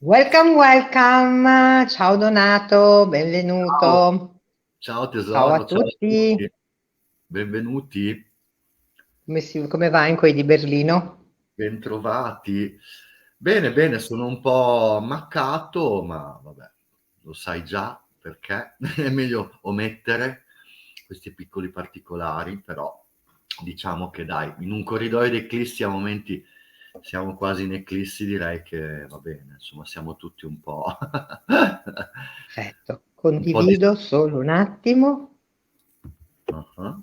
Welcome, welcome. Ciao Donato, Ciao, benvenuto. ciao Ciao a tesoro, ciao a tutti. tutti, benvenuti, Come va in quei di Berlino? bentrovati. Bene, bene, sono un po' ammaccato, ma vabbè, lo sai già perché è meglio omettere questi piccoli particolari, però diciamo che dai, in un corridoio di eclissi a momenti siamo quasi in eclissi, direi che va bene, insomma siamo tutti un po', Perfetto. un po' di... Condivido solo un attimo. Ah,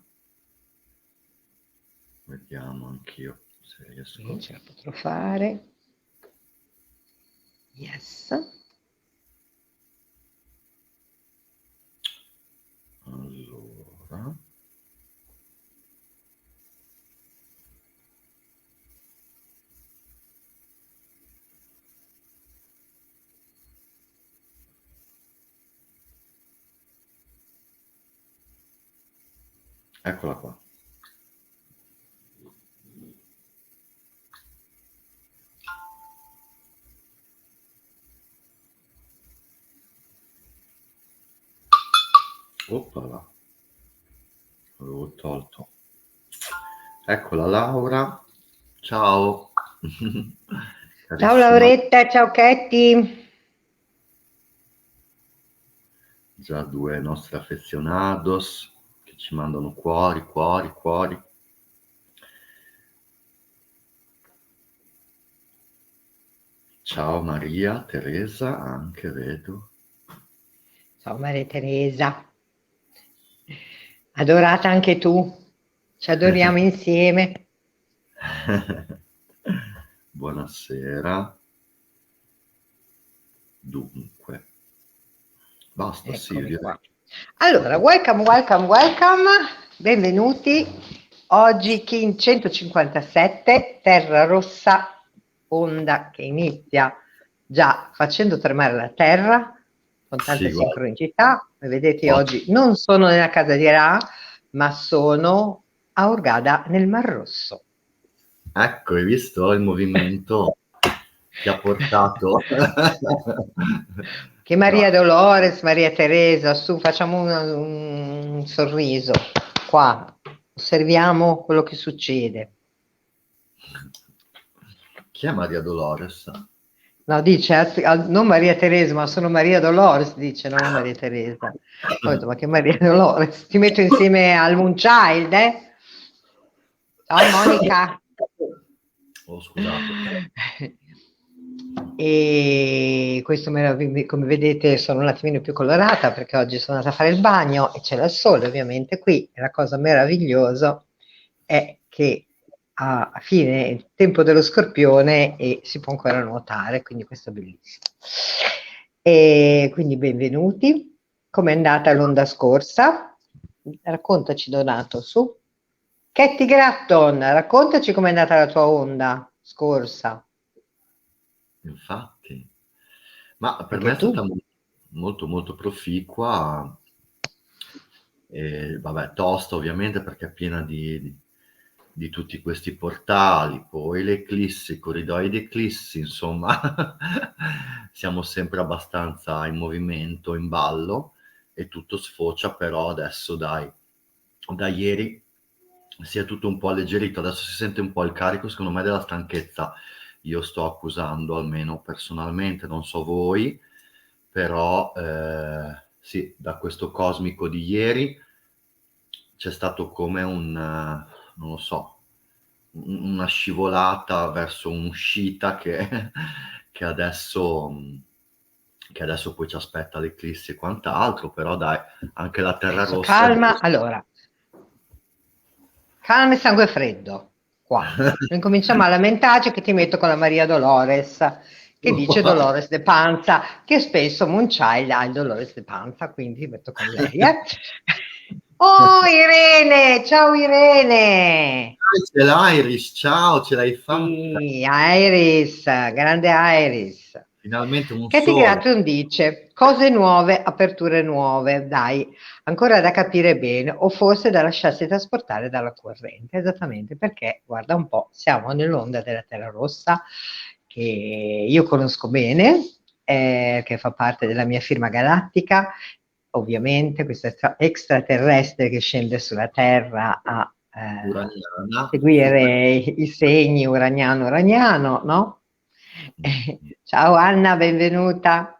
vediamo anch'io se Sì, riesco. ce la potrò fare. Yes. Allora, eccola qua. Oppala, avevo tolto. Eccola Laura, ciao. Ciao Carissima, Lauretta, ciao Chetti. già due nostri affezionados che ci mandano cuori, cuori, cuori. Ciao Maria, Teresa, anche vedo. Ciao Maria Teresa. Adorata anche tu. Ci adoriamo insieme. Buonasera. Dunque, basta, sì, io Eccomi direi qua. che Allora, potrei... welcome, welcome, welcome, benvenuti. Oggi King 157, Terra Rossa, onda che inizia già facendo tremare la Terra, con tanta Sì, guarda, sincronicità. Come vedete ho- oggi non sono nella casa di Ra, ma sono a Hurghada nel Mar Rosso. ecco, hai visto il movimento che ha portato? Che Maria Dai, Dolores, Maria Teresa, su, facciamo un sorriso. Qua, osserviamo quello che succede. chi è Maria Dolores? No, dice, non Maria Teresa, ma sono Maria Dolores, dice, non Maria Teresa. Ho detto, ma che Maria Dolores? Ti metto insieme al Moonchild, eh? Ciao Monica. Oh, scusate. E questo come vedete sono un attimino più colorata perché oggi sono andata a fare il bagno e c'era il sole ovviamente qui e la cosa meravigliosa è che a fine il tempo dello scorpione e si può ancora nuotare, quindi questo è bellissimo. E quindi benvenuti. Com'è andata l'onda scorsa? Raccontaci Donato, su. Cathy Gratton, raccontaci com'è andata la tua onda scorsa. Infatti, ma per me Anche è stata tu. molto molto proficua e vabbè, tosta ovviamente perché è piena di tutti questi portali, poi le eclissi, i corridoi di eclissi, insomma, siamo sempre abbastanza in movimento, in ballo e tutto sfocia però adesso dai, da ieri si è tutto un po' alleggerito, adesso si sente un po' il carico secondo me della stanchezza. Io sto accusando, almeno personalmente, non so voi, però sì, da questo cosmico di ieri c'è stato come non lo so, una scivolata verso un'uscita che adesso, che adesso poi ci aspetta l'eclissi e quant'altro, però dai, anche la Terra Adesso Rossa è calma, allora, calma e sangue freddo, qua. Non cominciamo a lamentarci che ti metto con la Maria Dolores, che dice Dolores de Panza, che spesso Moonchild ha il Dolores de Panza, quindi ti metto con lei, eh? Oh, Irene! Ciao Irene! c'è l'Iris, ciao, ce l'hai fatta, Sì, Iris, grande Iris. finalmente un Katy sole. Gratton dice cose nuove, aperture nuove, dai, ancora da capire bene o forse da lasciarsi trasportare dalla corrente, esattamente perché, guarda un po', siamo nell'onda della Terra Rossa che io conosco bene che fa parte della mia firma galattica, ovviamente questo extraterrestre che scende sulla Terra a Uraniana. seguire i segni uraniano, no? Ciao Anna, benvenuta.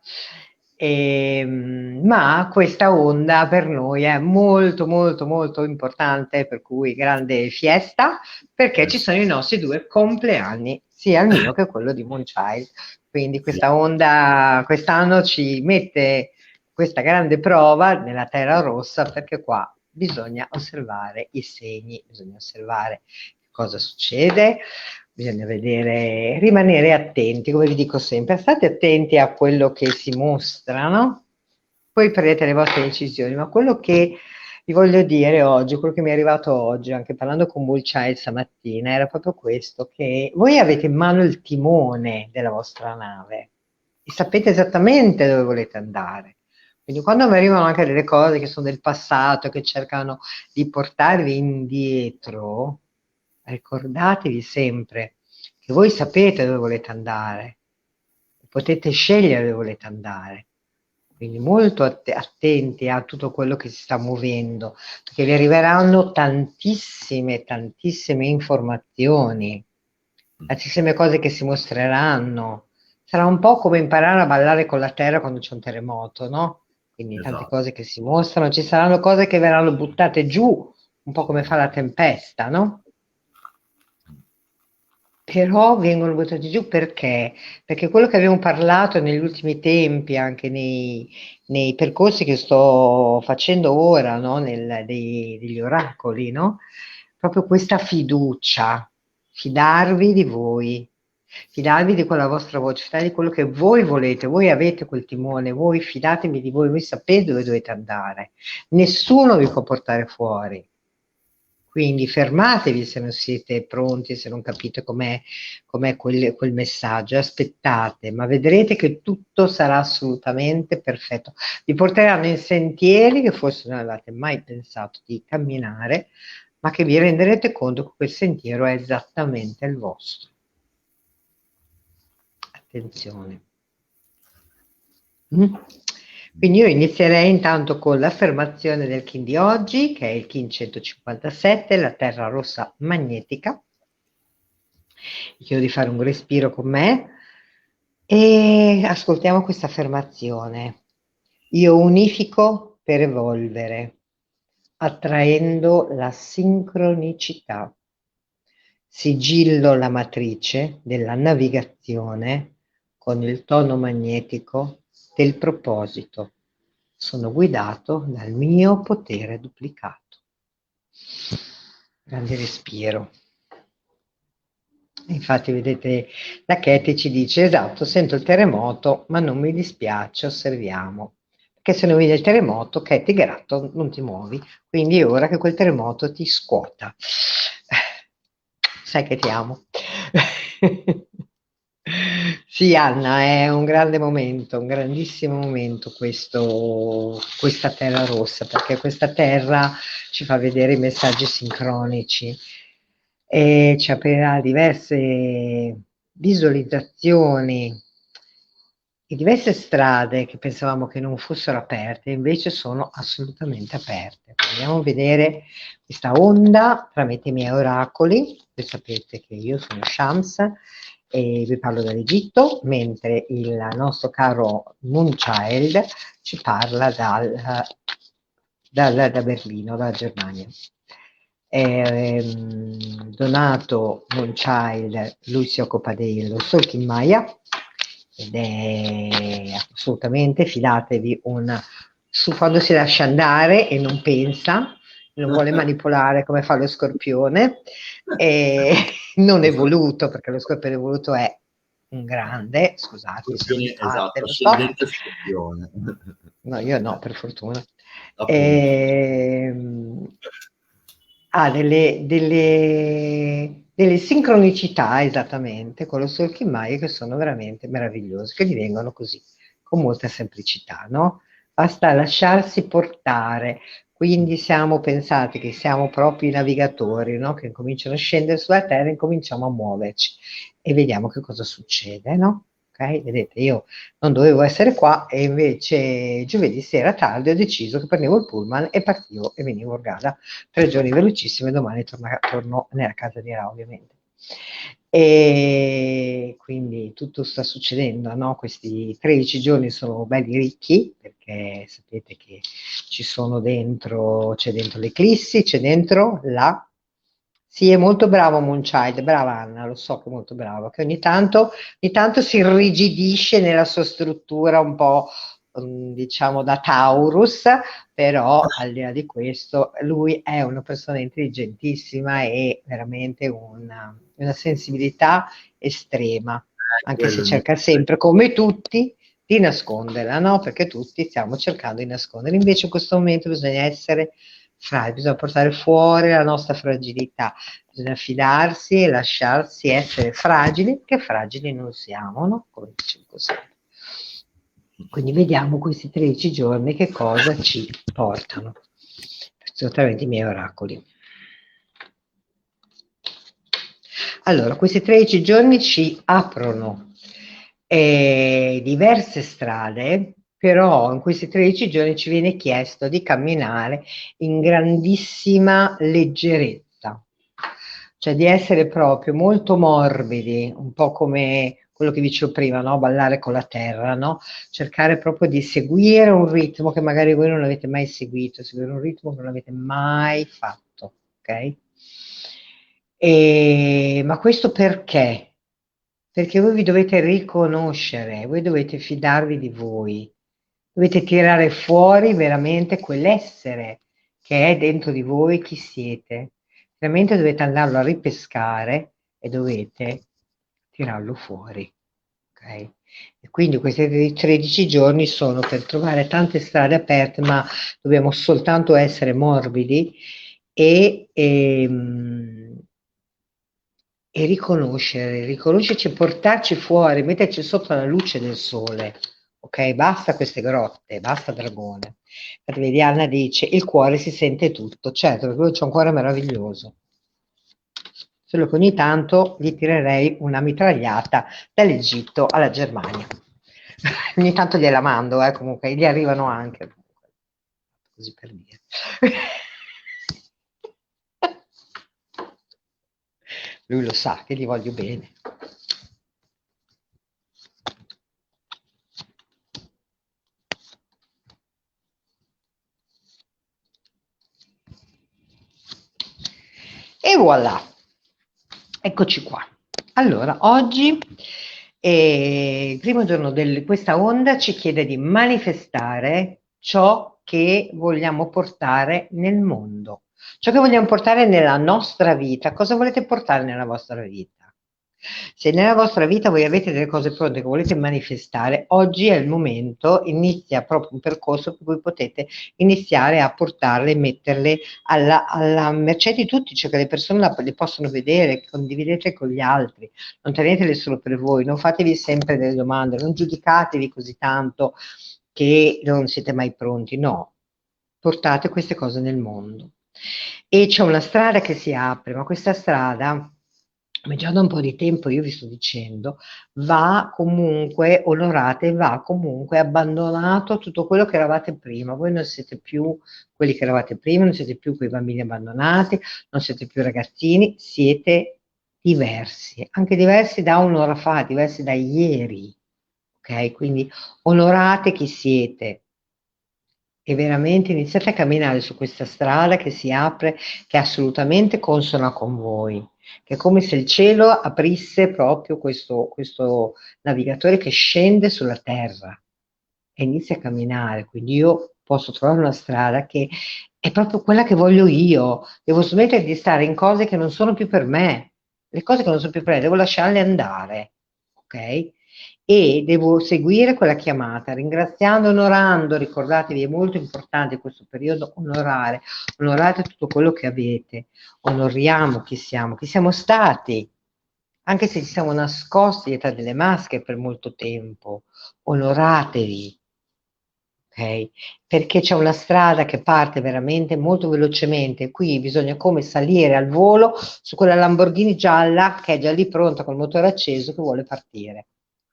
Ma questa onda per noi è molto molto molto importante, per cui grande fiesta, perché ci sono i nostri 2 compleanni, sia il mio che quello di Moonchild. Quindi Sì. questa onda quest'anno ci mette questa grande prova nella Terra Rossa, perché qua bisogna osservare i segni, bisogna osservare cosa succede, bisogna vedere, rimanere attenti, come vi dico sempre, state attenti a quello che si mostra, no? Poi prendete le vostre decisioni, ma quello che vi voglio dire oggi, quello che mi è arrivato oggi, anche parlando con Bullchild stamattina, era proprio questo, che voi avete in mano il timone della vostra nave e sapete esattamente dove volete andare. Quindi quando mi arrivano anche delle cose che sono del passato, che cercano di portarvi indietro, ricordatevi sempre che voi sapete dove volete andare, potete scegliere dove volete andare. Quindi molto attenti a tutto quello che si sta muovendo, perché vi arriveranno tantissime, tantissime informazioni, tantissime cose che si mostreranno. Sarà un po' come imparare a ballare con la terra quando c'è un terremoto, no? Quindi tante Esatto. cose che si mostrano, ci saranno cose che verranno buttate giù, un po' come fa la tempesta, no? Però vengono buttati giù perché? Perché quello che abbiamo parlato negli ultimi tempi, anche nei percorsi che sto facendo ora, no? Degli oracoli, no? Proprio questa fiducia, fidarvi di voi, fidarvi di quella vostra voce, fidarvi di quello che voi volete, voi avete quel timone, voi fidatevi di voi sapete dove dovete andare, nessuno vi può portare fuori. Quindi fermatevi se non siete pronti, se non capite com'è quel messaggio, aspettate, ma vedrete che tutto sarà assolutamente perfetto. Vi porteranno in sentieri che forse non avevate mai pensato di camminare, ma che vi renderete conto che quel sentiero è esattamente il vostro. Attenzione. Quindi io inizierei intanto con l'affermazione del Kin di oggi, che è il Kin 157, la terra rossa magnetica. Vi chiedo di fare un respiro con me e ascoltiamo questa affermazione. Io unifico per evolvere, attraendo la sincronicità. Sigillo la matrice della navigazione con il tono magnetico del proposito. Sono guidato dal mio potere duplicato. Grande respiro. Infatti vedete la Katie ci dice esatto, sento il terremoto ma non mi dispiace, osserviamo. Perché se non vedi il terremoto, Katie Gratton, non ti muovi, quindi è ora che quel terremoto ti scuota. Sai che ti amo. Sì, Anna, è un grande momento, un grandissimo momento questa terra rossa, perché questa terra ci fa vedere i messaggi sincronici e ci aprirà diverse visualizzazioni e diverse strade che pensavamo che non fossero aperte, invece sono assolutamente aperte. Andiamo a vedere questa onda tramite i miei oracoli. Voi sapete che io sono Shams e vi parlo dall'Egitto, mentre il nostro caro Moonchild ci parla da Berlino, dalla Germania. Donato Moonchild, lui si occupa dello Stalking Maya ed è assolutamente, fidatevi, quando si lascia andare e non pensa, non vuole manipolare come fa lo scorpione, e non è voluto, perché lo scorpione voluto è un grande, scusate, Esatto, lo so. ascendente scorpione. No, io no, per fortuna. Ha delle sincronicità esattamente con lo Stalking Maya che sono veramente meravigliose, che divengono così, con molta semplicità, no? Basta lasciarsi portare, quindi siamo pensati che siamo proprio i navigatori, no? Che cominciano a scendere sulla Terra e cominciamo a muoverci e vediamo che cosa succede, no? ok? Vedete, io non dovevo essere qua e invece giovedì sera tardi ho deciso che prendevo il pullman e partivo e venivo a Orgada 3 giorni velocissimi e domani torno nella casa di Ra, ovviamente. E quindi tutto sta succedendo, no? Questi 13 giorni sono belli ricchi perché sapete che ci sono dentro, c'è dentro l'eclissi, c'è dentro la... Sì, è molto bravo Moonchild, brava Anna, lo so che è molto bravo, che ogni tanto si irrigidisce nella sua struttura un po', diciamo, da Taurus, però al di là di questo lui è una persona intelligentissima e veramente una sensibilità estrema, anche se quello mi cerca sempre, come tutti, di nasconderla, no? Perché tutti stiamo cercando di nascondere. Invece in questo momento bisogna essere fragili, bisogna portare fuori la nostra fragilità, bisogna fidarsi e lasciarsi essere fragili, che fragili non siamo, no? Come dicevo così. Quindi vediamo questi 13 giorni che cosa ci portano. Assolutamente i miei oracoli. Allora, questi 13 giorni ci aprono diverse strade, però in questi 13 giorni ci viene chiesto di camminare in grandissima leggerezza, cioè di essere proprio molto morbidi, un po' come quello che dicevo prima, no? Ballare con la terra, no? Cercare proprio di seguire un ritmo che magari voi non avete mai seguito, seguire un ritmo che non avete mai fatto, ok? Ma questo perché? Perché voi vi dovete riconoscere, voi dovete fidarvi di voi, dovete tirare fuori veramente quell'essere che è dentro di voi, chi siete. Veramente dovete andarlo a ripescare e dovete tirarlo fuori. Ok? E quindi questi 13 giorni sono per trovare tante strade aperte, ma dobbiamo soltanto essere morbidi e, e riconoscerci, portarci fuori, metterci sotto la luce del sole. Ok, basta queste grotte, basta Dragone. Infatti, vedi, Anna dice: il cuore si sente tutto. Certo, perché lui c'è un cuore meraviglioso. Solo che ogni tanto gli tirerei una mitragliata dall'Egitto alla Germania. Ogni tanto gliela mando, comunque, gli arrivano anche. Così per dire. Lui lo sa che gli voglio bene. E voilà, eccoci qua. Allora, oggi, il primo giorno di questa onda ci chiede di manifestare ciò che vogliamo portare nel mondo, ciò che vogliamo portare nella nostra vita. Cosa volete portare nella vostra vita? Se nella vostra vita voi avete delle cose pronte che volete manifestare, oggi è il momento, inizia proprio un percorso per cui potete iniziare a portarle e metterle alla mercé di tutti, cioè che le persone le possono vedere, condividete con gli altri, non tenetele solo per voi, non fatevi sempre delle domande, non giudicatevi così tanto che non siete mai pronti, no, portate queste cose nel mondo. E c'è una strada che si apre, ma questa strada, come già da un po' di tempo io vi sto dicendo, va comunque onorata e va comunque abbandonato tutto quello che eravate prima. Voi non siete più quelli che eravate prima, non siete più quei bambini abbandonati, non siete più ragazzini, siete diversi, anche diversi da un'ora fa, diversi da ieri. Ok? Quindi onorate chi siete e veramente iniziate a camminare su questa strada che si apre, che è assolutamente consona con voi, che è come se il cielo aprisse proprio questo navigatore che scende sulla terra e inizia a camminare. Quindi io posso trovare una strada che è proprio quella che voglio io. Devo smettere di stare in cose che non sono più per me. Le cose che non sono più per me, devo lasciarle andare. Ok? E devo seguire quella chiamata, ringraziando, onorando, ricordatevi, è molto importante in questo periodo onorare, onorate tutto quello che avete, onoriamo chi siamo stati, anche se ci siamo nascosti dietro delle maschere per molto tempo, onoratevi, ok? Perché c'è una strada che parte veramente molto velocemente, qui bisogna come salire al volo su quella Lamborghini gialla che è già lì pronta col motore acceso che vuole partire.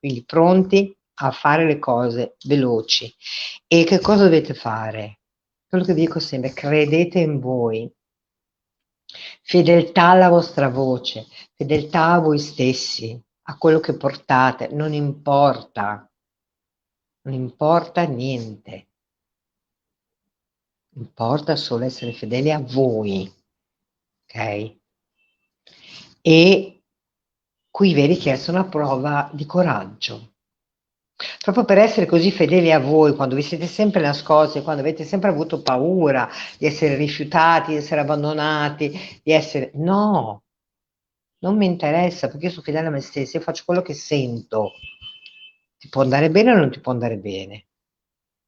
quindi pronti a fare le cose veloci. E che cosa dovete fare? Quello che vi dico sempre, credete in voi, fedeltà alla vostra voce, fedeltà a voi stessi, a quello che portate, non importa niente, importa solo essere fedeli a voi, ok? E qui vedi che è una prova di coraggio. Proprio per essere così fedeli a voi, quando vi siete sempre nascosti, quando avete sempre avuto paura di essere rifiutati, di essere abbandonati, di essere... No, non mi interessa perché io sono fedele a me stessa, io faccio quello che sento. Ti può andare bene o non ti può andare bene.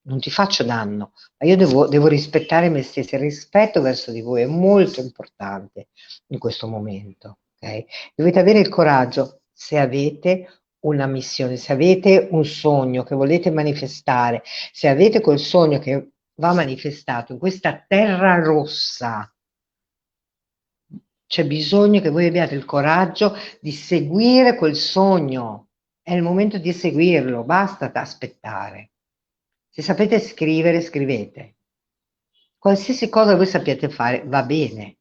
Non ti faccio danno, ma io devo rispettare me stessa. Il rispetto verso di voi è molto importante in questo momento. Okay? Dovete avere il coraggio, se avete una missione, se avete un sogno che volete manifestare, se avete quel sogno che va manifestato in questa terra rossa, c'è bisogno che voi abbiate il coraggio di seguire quel sogno. È il momento di seguirlo, basta aspettare. Se sapete scrivere, scrivete. Qualsiasi cosa voi sappiate fare va bene,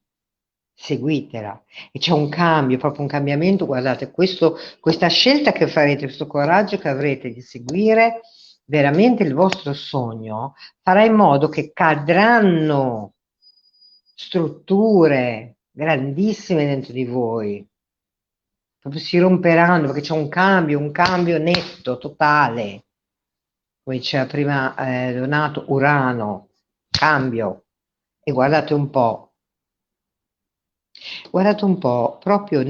seguitela. E c'è un cambio, proprio un cambiamento. Guardate, questa scelta che farete, questo coraggio che avrete di seguire veramente il vostro sogno, farà in modo che cadranno strutture grandissime dentro di voi. Proprio si romperanno perché c'è un cambio netto, totale. Come diceva prima Donato, Urano, cambio. E guardate un po' proprio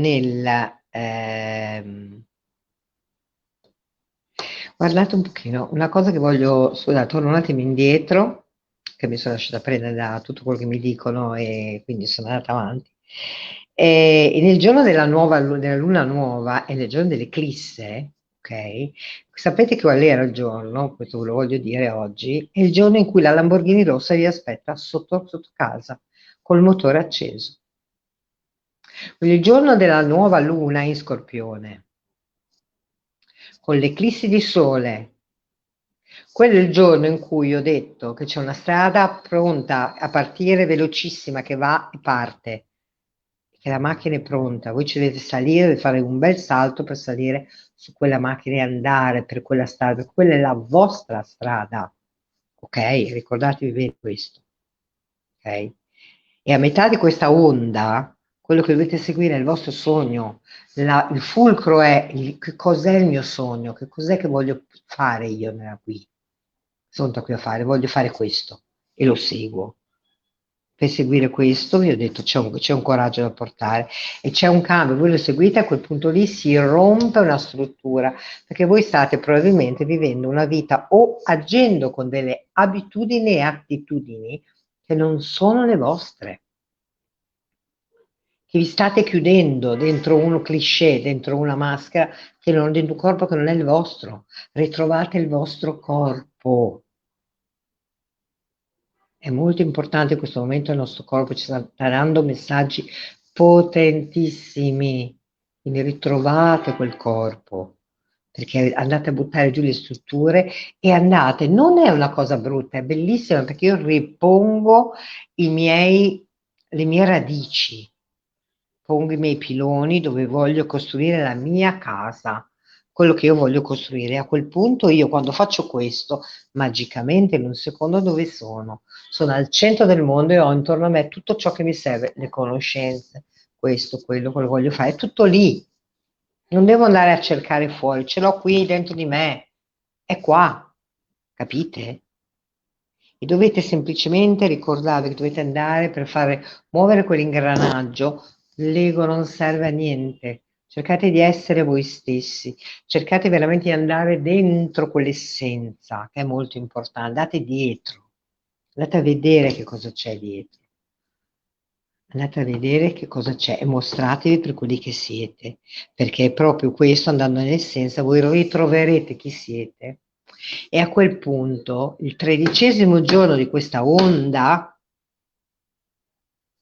guardate un pochino, una cosa che voglio, scusate, torno un attimo indietro, che mi sono lasciata prendere da tutto quello che mi dicono e quindi sono andata avanti. E nel giorno della luna nuova e nel giorno dell'eclisse, ok? Sapete qual era il giorno? Questo ve lo voglio dire oggi. È il giorno in cui la Lamborghini rossa vi aspetta sotto casa, col motore acceso. Quindi il giorno della nuova luna in Scorpione, con l'eclissi di sole, quello è il giorno in cui ho detto che c'è una strada pronta a partire velocissima che va e parte, che la macchina è pronta, voi ci dovete salire, dovete fare un bel salto per salire su quella macchina e andare per quella strada, quella è la vostra strada, ok? Ricordatevi bene questo, ok? E a metà di questa onda, quello che dovete seguire è il vostro sogno, il fulcro è che cos'è il mio sogno, che cos'è che voglio fare io nella qui. Sono qui a fare, voglio fare questo e lo seguo. Per seguire questo, vi ho detto, c'è un coraggio da portare e c'è un cambio, voi lo seguite, a quel punto lì si rompe una struttura, perché voi state probabilmente vivendo una vita o agendo con delle abitudini e attitudini che non sono le vostre, che vi state chiudendo dentro un cliché, dentro una maschera, dentro un corpo che non è il vostro. Ritrovate il vostro corpo. È molto importante in questo momento il nostro corpo ci sta dando messaggi potentissimi, quindi ritrovate quel corpo, perché andate a buttare giù le strutture e andate, non è una cosa brutta, è bellissima perché io ripongo le mie radici, pongo i miei piloni dove voglio costruire la mia casa, quello che io voglio costruire. A quel punto io quando faccio questo, magicamente in un secondo dove sono? Sono al centro del mondo e ho intorno a me tutto ciò che mi serve, le conoscenze, questo, quello che voglio fare, è tutto lì. Non devo andare a cercare fuori, ce l'ho qui dentro di me, è qua, capite? E dovete semplicemente ricordarvi che dovete andare per fare muovere quell'ingranaggio. L'ego non serve a niente. Cercate di essere voi stessi, cercate veramente di andare dentro quell'essenza che è molto importante. Andate dietro, andate a vedere che cosa c'è dietro. Andate a vedere che cosa c'è e mostratevi per quelli che siete, perché è proprio questo, andando nell'essenza, voi ritroverete chi siete. E a quel punto, il 13° giorno di questa onda,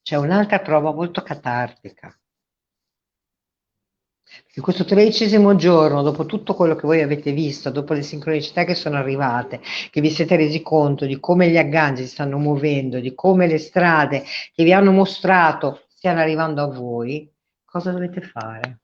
c'è un'altra prova molto catartica. Perché questo 13° giorno, dopo tutto quello che voi avete visto, dopo le sincronicità che sono arrivate, che vi siete resi conto di come gli agganci si stanno muovendo, di come le strade che vi hanno mostrato stiano arrivando a voi, cosa dovete fare?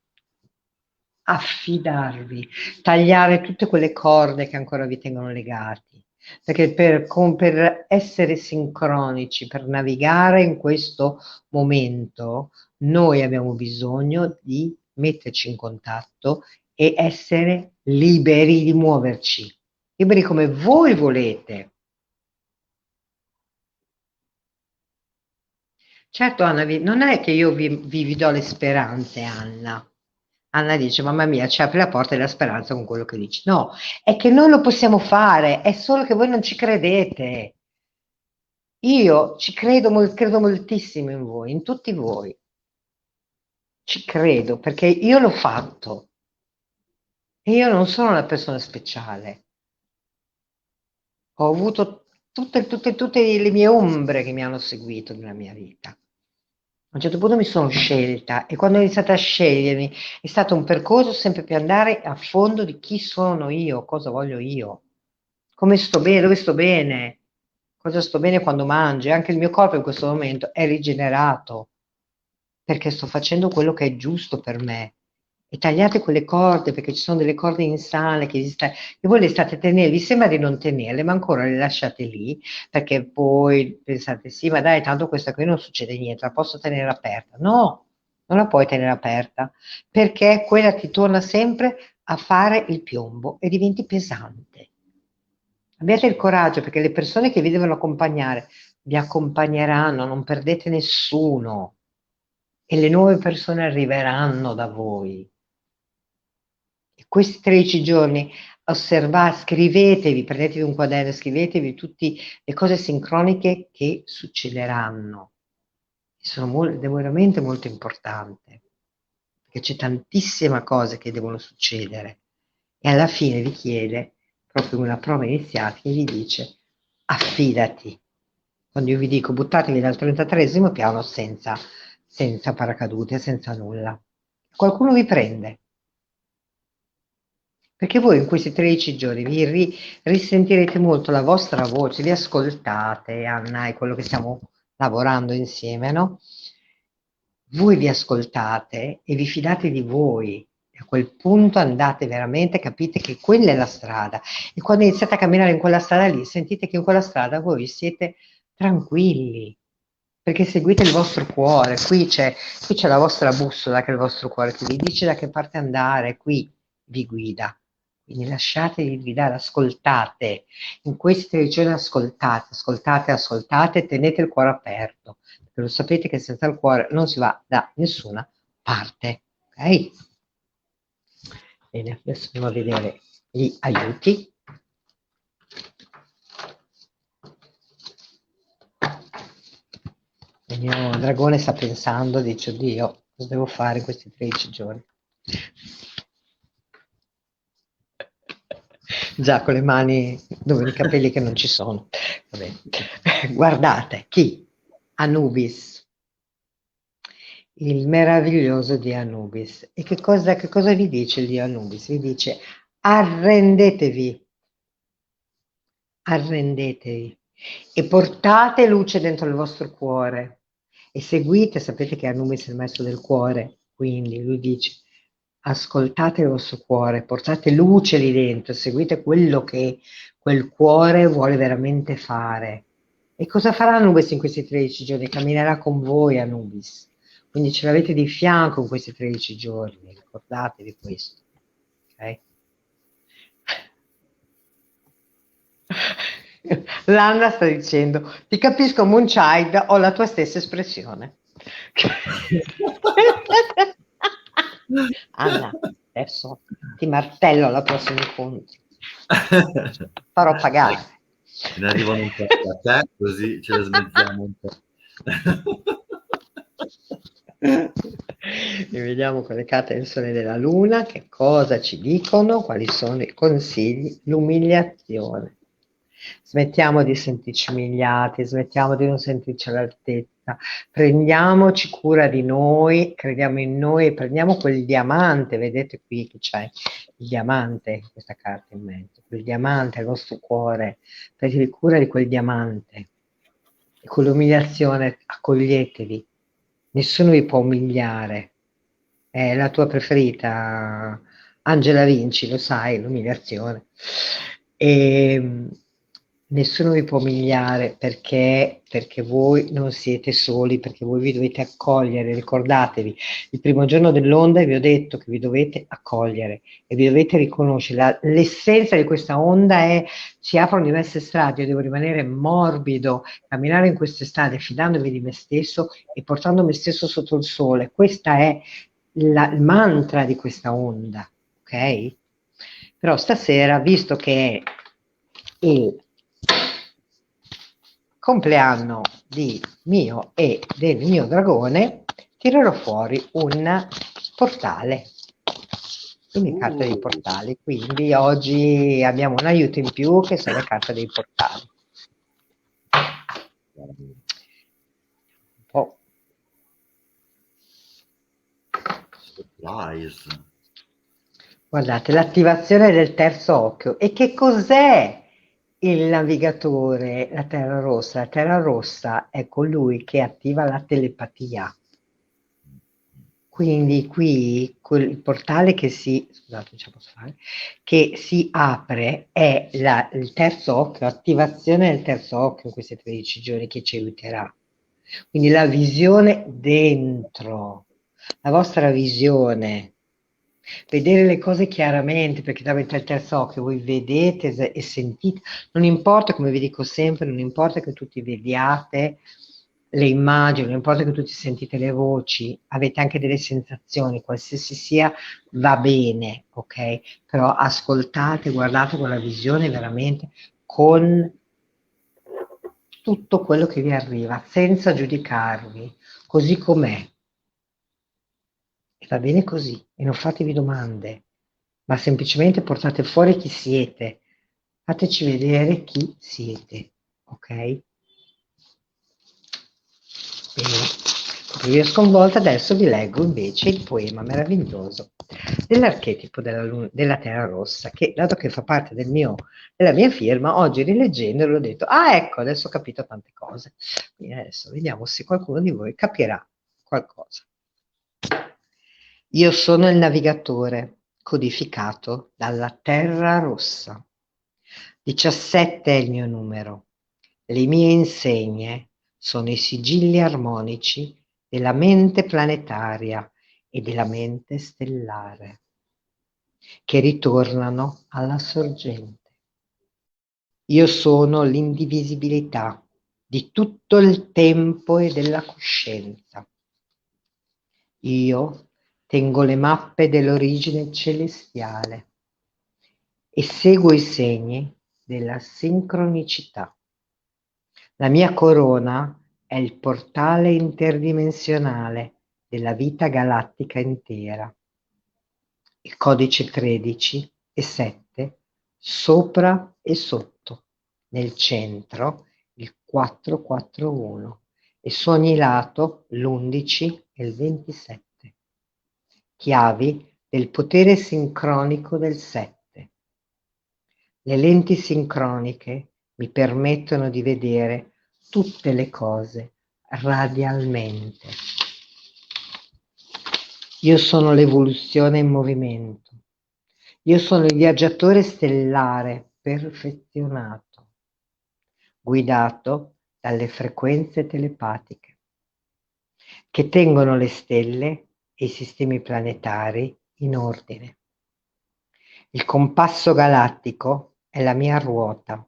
Affidarvi, tagliare tutte quelle corde che ancora vi tengono legati, perché per essere sincronici, per navigare in questo momento, noi abbiamo bisogno di metterci in contatto e essere liberi di muoverci, liberi come voi volete. Certo, Anna, non è che io vi do le speranze, Anna. Anna dice, mamma mia, ci apri la porta della speranza con quello che dici. No, è che noi lo possiamo fare, è solo che voi non ci credete. Io ci credo, credo moltissimo in voi, in tutti voi. Ci credo, perché io l'ho fatto. E io non sono una persona speciale. Ho avuto tutte le mie ombre che mi hanno seguito nella mia vita. A un certo punto mi sono scelta e quando ho iniziato a scegliermi è stato un percorso sempre per andare a fondo di chi sono io, cosa voglio io, come sto bene, dove sto bene, cosa sto bene quando mangio. E anche il mio corpo in questo momento è rigenerato perché sto facendo quello che è giusto per me. E tagliate quelle corde perché ci sono delle corde insane che voi le state tenendo, vi sembra di non tenerle, ma ancora le lasciate lì perché poi pensate sì, ma dai, tanto questa qui non succede niente, la posso tenere aperta. No, non la puoi tenere aperta perché quella ti torna sempre a fare il piombo e diventi pesante. Abbiate il coraggio perché le persone che vi devono accompagnare vi accompagneranno, non perdete nessuno e le nuove persone arriveranno da voi. E questi 13 giorni osservate, scrivetevi, prendetevi un quaderno, scrivetevi tutte le cose sincroniche che succederanno. Sono veramente molto importanti, perché c'è tantissima cose che devono succedere. E alla fine vi chiede, proprio una prova iniziatica, vi dice affidati. Quando io vi dico buttatevi dal 33° piano senza paracadute, senza nulla. Qualcuno vi prende. Perché voi in questi 13 giorni risentirete molto la vostra voce, vi ascoltate, Anna, è quello che stiamo lavorando insieme, no? Voi vi ascoltate e vi fidate di voi. A quel punto andate veramente, capite che quella è la strada. E quando iniziate a camminare in quella strada lì, sentite che in quella strada voi siete tranquilli, perché seguite il vostro cuore. Qui c'è la vostra bussola, che è il vostro cuore, che vi dice da che parte andare, qui vi guida. Quindi lasciatevi guidare, ascoltate. In questi 3 giorni ascoltate, ascoltate, ascoltate, tenete il cuore aperto, perché lo sapete che senza il cuore non si va da nessuna parte. Ok? Bene, adesso andiamo a vedere gli aiuti. Il mio dragone sta pensando, dice, oddio, cosa devo fare in questi 13 giorni? Già, con le mani dove i capelli che non ci sono. Vabbè. Guardate, chi? Anubis, il meraviglioso di Anubis. E che cosa vi dice il dio Anubis? Vi dice arrendetevi, arrendetevi e portate luce dentro il vostro cuore e seguite, sapete che Anubis è il maestro del cuore, quindi lui dice ascoltate il vostro cuore, portate luce lì dentro, seguite quello che quel cuore vuole veramente fare. E cosa farà Anubis in questi 13 giorni? Camminerà con voi Anubis, quindi ce l'avete di fianco in questi 13 giorni, ricordatevi questo, ok? Landa sta dicendo, ti capisco Moonchild, ho la tua stessa espressione. Anna, adesso ti martello alla prossima incontro. Farò pagare. Ne arrivano un po' da te, così ce le smezziamo un po'. E vediamo con le carte del Sole e della Luna che cosa ci dicono, quali sono i consigli, l'umiliazione. Smettiamo di sentirci umiliati, smettiamo di non sentirci all'altezza, vista. Prendiamoci cura di noi, crediamo in noi e prendiamo quel diamante, vedete qui che c'è il diamante, questa carta in mezzo, quel diamante al vostro cuore, prendetevi cura di quel diamante e con l'umiliazione accoglietevi, nessuno vi può umiliare, è la tua preferita, Angela Vinci, lo sai, l'umiliazione. E nessuno vi può umiliare perché voi non siete soli, perché voi vi dovete accogliere, ricordatevi, il primo giorno dell'onda vi ho detto che vi dovete accogliere e vi dovete riconoscere, l'essenza di questa onda è si aprono diverse strade, io devo rimanere morbido, camminare in queste strade fidandomi di me stesso e portando me stesso sotto il sole, questa è il mantra di questa onda, ok? Però stasera, visto che è il compleanno di mio e del mio dragone, tirerò fuori un portale, quindi carta dei portali, quindi oggi abbiamo un aiuto in più che sono le carte dei portali. Oh. Surprise. Guardate, l'attivazione del terzo occhio. E che cos'è il navigatore, la terra rossa? La terra rossa è colui che attiva la telepatia. Quindi qui il portale che scusate, non ce la posso fare, che si apre è il terzo occhio, attivazione del terzo occhio in questi 13 giorni che ci aiuterà. Quindi la visione dentro, la vostra visione, vedere le cose chiaramente, perché tramite il terzo occhio voi vedete e sentite, non importa, come vi dico sempre, non importa che tutti vediate le immagini, non importa che tutti sentite le voci, avete anche delle sensazioni, qualsiasi sia va bene, ok? Però ascoltate, guardate con la visione veramente, con tutto quello che vi arriva, senza giudicarvi, così com'è. E va bene così, e non fatevi domande, ma semplicemente portate fuori chi siete, fateci vedere chi siete, ok? Bene, io sconvolta adesso vi leggo invece il poema meraviglioso dell'archetipo della Terra Rossa, che dato che fa parte della mia firma, oggi rileggendolo ho detto, ah ecco, adesso ho capito tante cose. Quindi adesso vediamo se qualcuno di voi capirà qualcosa. Io sono il navigatore codificato dalla Terra Rossa. 17 è il mio numero. Le mie insegne sono i sigilli armonici della mente planetaria e della mente stellare, che ritornano alla sorgente. Io sono l'indivisibilità di tutto il tempo e della coscienza. Io tengo le mappe dell'origine celestiale e seguo i segni della sincronicità. La mia corona è il portale interdimensionale della vita galattica intera. Il codice 13 e 7 sopra e sotto, nel centro il 441 e su ogni lato l'11 e il 27. Chiavi del potere sincronico del 7. Le lenti sincroniche mi permettono di vedere tutte le cose radialmente. Io sono l'evoluzione in movimento. Io sono il viaggiatore stellare perfezionato, guidato dalle frequenze telepatiche, che tengono le stelle e i sistemi planetari in ordine. Il compasso galattico è la mia ruota,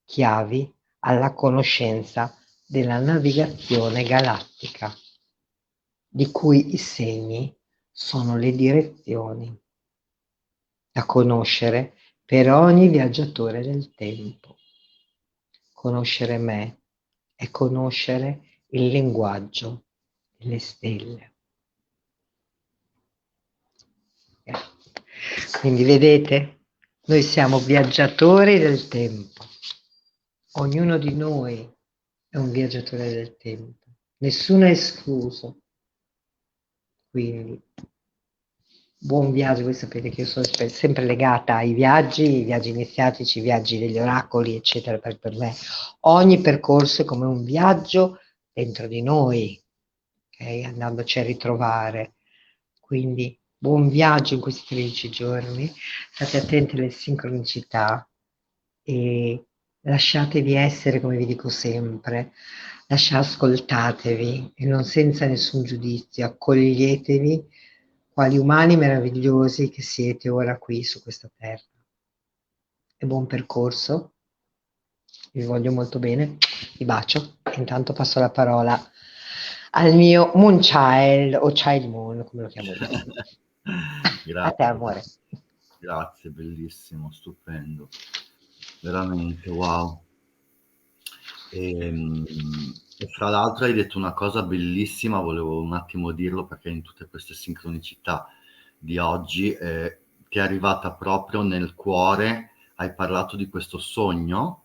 chiavi alla conoscenza della navigazione galattica, di cui i segni sono le direzioni da conoscere per ogni viaggiatore del tempo. Conoscere me è conoscere il linguaggio delle stelle. Quindi vedete, noi siamo viaggiatori del tempo. Ognuno di noi è un viaggiatore del tempo. nessuno è escluso. Quindi, buon viaggio. Voi sapete che io sono sempre legata ai viaggi, i viaggi iniziatici, i viaggi degli oracoli, eccetera, per me ogni percorso è come un viaggio dentro di noi, ok? Andandoci a ritrovare. Quindi, buon viaggio in questi 13 giorni, state attenti alle sincronicità e lasciatevi essere, come vi dico sempre, ascoltatevi e non senza nessun giudizio, accoglietevi quali umani meravigliosi che siete ora qui su questa terra. E buon percorso, vi voglio molto bene, vi bacio. Intanto passo la parola al mio Moon Child o Child Moon, come lo chiamo io. A te, Grazie, amore. grazie, bellissimo, stupendo, veramente, wow. E fra l'altro hai detto una cosa bellissima, volevo un attimo dirlo perché in tutte queste sincronicità di oggi ti è arrivata proprio nel cuore, hai parlato di questo sogno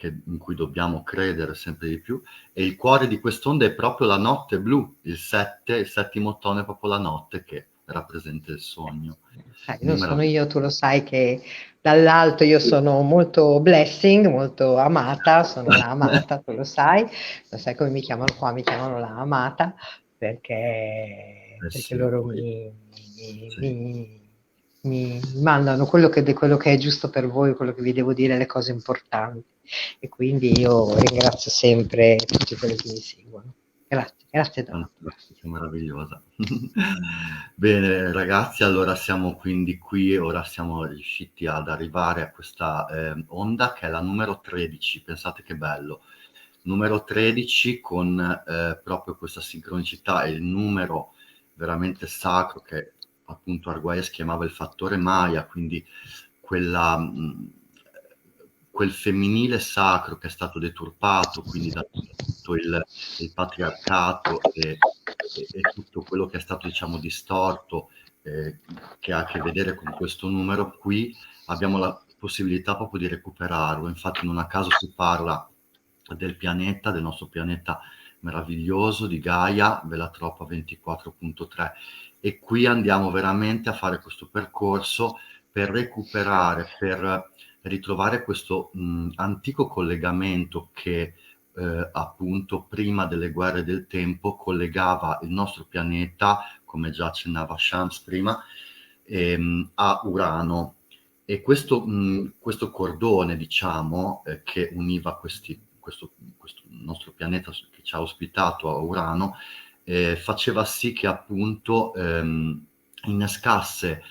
in cui dobbiamo credere sempre di più, e il cuore di quest'onda è proprio la notte blu, il 7, il settimo tono è proprio la notte che rappresenta il sogno. Sai, Quindi non sono meraviglioso. io, tu lo sai che dall'alto io sono molto blessing, molto amata, sono la amata, tu lo sai come mi chiamano qua, mi chiamano la amata perché Sì, loro poi, sì. mi mandano quello che è giusto per voi, quello che vi devo dire, le cose importanti. E quindi io ringrazio sempre tutti quelli che mi seguono. Grazie, grazie tanto. Fantastica, meravigliosa. Bene ragazzi, allora siamo quindi qui, ora siamo riusciti ad arrivare a questa onda che è la numero 13, pensate che bello. Numero 13 con proprio questa sincronicità e il numero veramente sacro che appunto Arguelles chiamava il fattore Maya, quindi quella, quel femminile sacro che è stato deturpato, quindi da tutto il patriarcato e tutto quello che è stato diciamo distorto, che ha a che vedere con questo numero qui, abbiamo la possibilità proprio di recuperarlo. Infatti non a caso si parla del pianeta, del nostro pianeta meraviglioso di Gaia, Velatropa 24.3, e qui andiamo veramente a fare questo percorso per recuperare, per ritrovare questo antico collegamento che appunto prima delle guerre del tempo collegava il nostro pianeta, come già accennava Shams prima, a Urano. E questo cordone, diciamo, che univa questo nostro pianeta che ci ha ospitato a Urano, faceva sì che appunto innescasse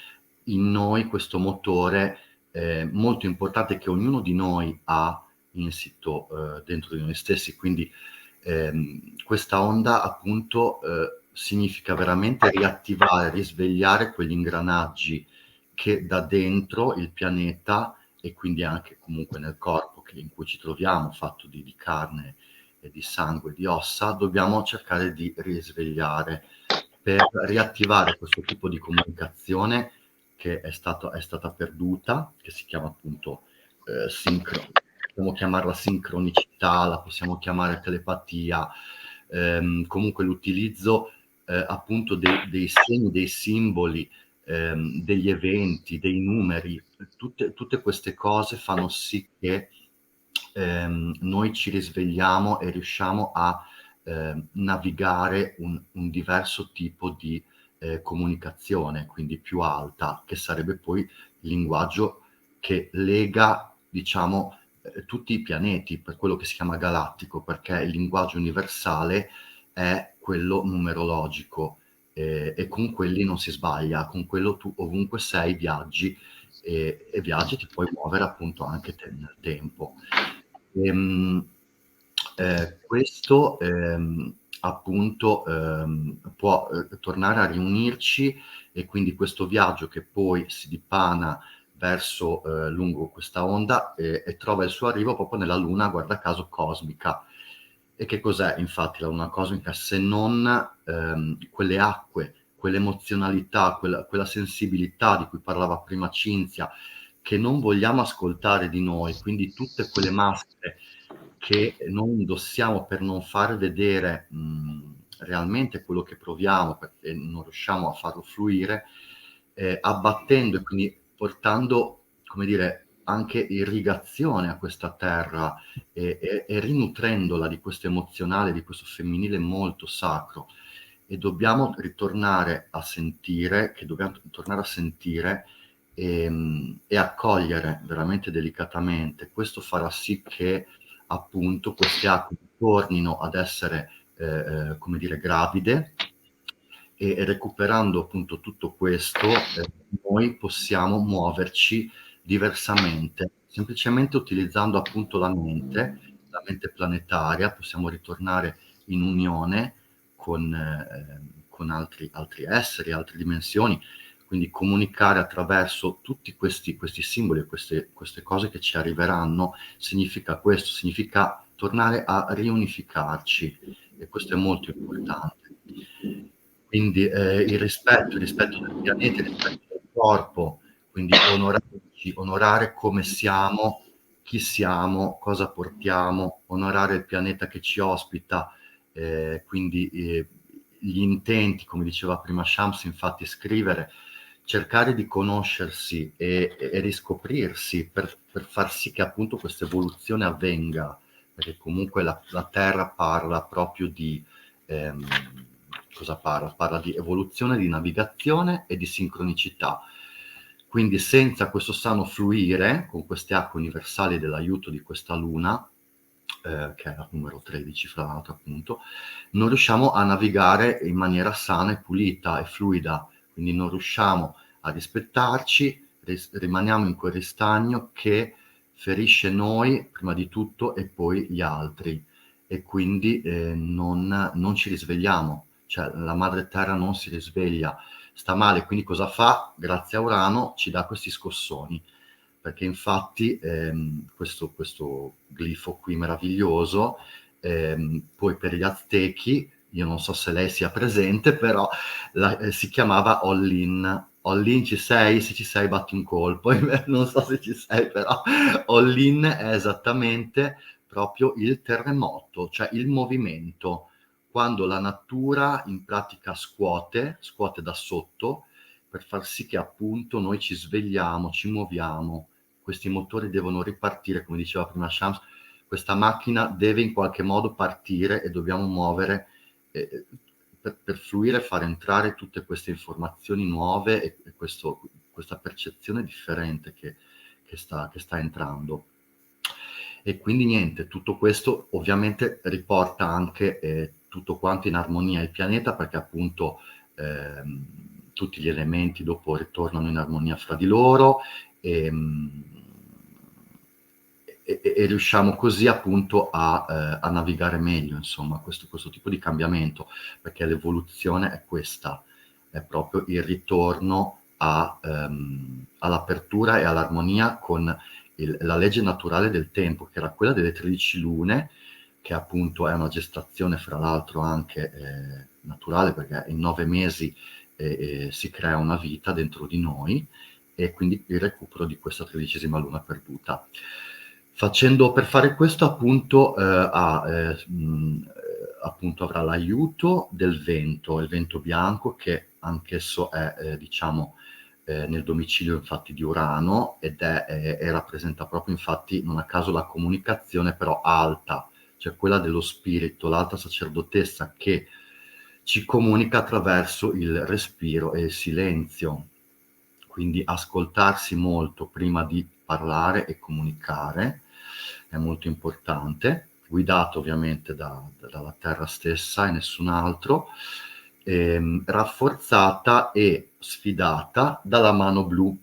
in noi questo motore molto importante che ognuno di noi ha insito dentro di noi stessi. Quindi questa onda appunto significa veramente riattivare, risvegliare quegli ingranaggi che da dentro il pianeta e quindi anche comunque nel corpo in cui ci troviamo, fatto di carne e di sangue, di ossa, dobbiamo cercare di risvegliare per riattivare questo tipo di comunicazione che è stata perduta, che si chiama appunto possiamo chiamarla sincronicità, la possiamo chiamare telepatia, comunque l'utilizzo appunto dei segni, dei simboli, degli eventi, dei numeri, tutte queste cose fanno sì che noi ci risvegliamo e riusciamo a navigare un diverso tipo di comunicazione, quindi più alta, che sarebbe poi il linguaggio che lega, diciamo, tutti i pianeti, per quello che si chiama galattico, perché il linguaggio universale è quello numerologico e con quelli non si sbaglia, con quello tu ovunque sei viaggi e viaggi ti puoi muovere appunto anche nel tempo. Questo appunto può tornare a riunirci e quindi questo viaggio che poi si dipana verso lungo questa onda e trova il suo arrivo proprio nella luna, guarda caso, cosmica. E che cos'è infatti la luna cosmica se non quelle acque, quell'emozionalità, quella sensibilità di cui parlava prima Cinzia, che non vogliamo ascoltare di noi, quindi tutte quelle maschere che non indossiamo per non far vedere realmente quello che proviamo, perché non riusciamo a farlo fluire, abbattendo e quindi portando, come dire, anche irrigazione a questa terra e rinutrendola di questo emozionale, di questo femminile molto sacro. E dobbiamo ritornare a sentire, che dobbiamo tornare a sentire e accogliere veramente delicatamente. Questo farà sì che appunto queste acque tornino ad essere, come dire, gravide, e recuperando appunto tutto questo, noi possiamo muoverci diversamente, semplicemente utilizzando appunto la mente planetaria, possiamo ritornare in unione con altri esseri, altre dimensioni, quindi comunicare attraverso tutti questi simboli, queste cose che ci arriveranno, significa questo, significa tornare a riunificarci, e questo è molto importante. Quindi il rispetto del pianeta, il rispetto del corpo, quindi onorarci, onorare come siamo, chi siamo, cosa portiamo, onorare il pianeta che ci ospita, quindi gli intenti, come diceva prima Shams, infatti scrivere, cercare di conoscersi e riscoprirsi per far sì che appunto questa evoluzione avvenga, perché comunque la Terra parla proprio di ehm, cosa parla? Parla di evoluzione, di navigazione e di sincronicità. Quindi senza questo sano fluire, con queste acque universali dell'aiuto di questa luna, che è la numero 13 fra l'altro appunto, non riusciamo a navigare in maniera sana e pulita e fluida, quindi non riusciamo a rispettarci, rimaniamo in quel ristagno che ferisce noi prima di tutto e poi gli altri, e quindi non ci risvegliamo, cioè la madre terra non si risveglia, sta male, quindi cosa fa? Grazie a Urano ci dà questi scossoni, perché infatti questo glifo qui meraviglioso, poi per gli Aztechi, io non so se lei sia presente, però si chiamava All-in. All-in ci sei? Se ci sei batti un colpo, non so se ci sei, però All-in è esattamente proprio il terremoto, cioè il movimento, quando la natura in pratica scuote da sotto, per far sì che appunto noi ci svegliamo, ci muoviamo. Questi motori devono ripartire, come diceva prima Shams, questa macchina deve in qualche modo partire e dobbiamo muovere eh, per fluire, far entrare tutte queste informazioni nuove e questa percezione differente che sta entrando. E quindi niente, tutto questo ovviamente riporta anche tutto quanto in armonia il pianeta, perché appunto tutti gli elementi dopo ritornano in armonia fra di loro, e, e riusciamo così appunto a navigare meglio, insomma, questo tipo di cambiamento, perché l'evoluzione è questa, è proprio il ritorno all'apertura e all'armonia con la legge naturale del tempo, che era quella delle 13 lune, che appunto è una gestazione fra l'altro anche naturale, perché in 9 mesi si crea una vita dentro di noi, e quindi il recupero di questa 13ª luna perduta. Per fare questo appunto, appunto avrà l'aiuto del vento, il vento bianco, che anch'esso è diciamo nel domicilio infatti di Urano, e rappresenta proprio infatti non a caso la comunicazione però alta, cioè quella dello spirito, l'alta sacerdotessa che ci comunica attraverso il respiro e il silenzio. Quindi ascoltarsi molto prima di parlare e comunicare è molto importante, guidato ovviamente dalla Terra stessa e nessun altro, rafforzata e sfidata dalla mano blu.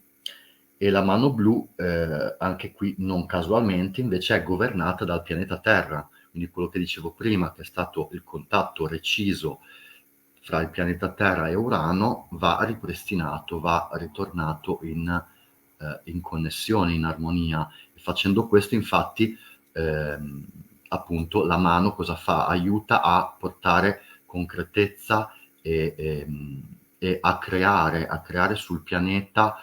E la mano blu, anche qui non casualmente, invece è governata dal pianeta Terra, quindi quello che dicevo prima, che è stato il contatto reciso fra il pianeta Terra e Urano, va ripristinato, va ritornato in connessione, in armonia. E facendo questo, infatti, appunto, la mano cosa fa? Aiuta a portare concretezza e a creare sul pianeta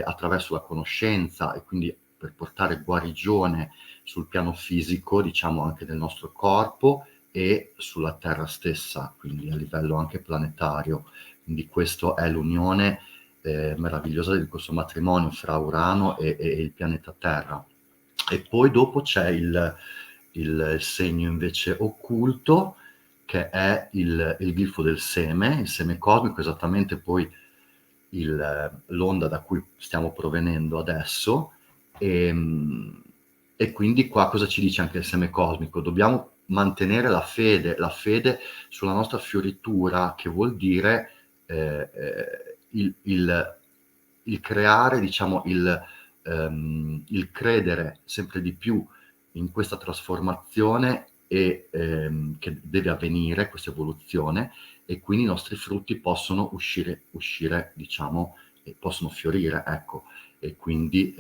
attraverso la conoscenza, e quindi per portare guarigione sul piano fisico, diciamo anche del nostro corpo e sulla Terra stessa, quindi a livello anche planetario. Quindi questo è l'unione meravigliosa di questo matrimonio fra Urano e il pianeta Terra. E poi dopo c'è il segno invece occulto, che è il glifo del seme, il seme cosmico, esattamente poi l'onda da cui stiamo provenendo adesso. E quindi qua cosa ci dice anche il seme cosmico? Dobbiamo mantenere la fede sulla nostra fioritura, che vuol dire il creare, diciamo, il credere sempre di più in questa trasformazione e che deve avvenire, questa evoluzione, e quindi i nostri frutti possono uscire, diciamo, e possono fiorire, ecco, e quindi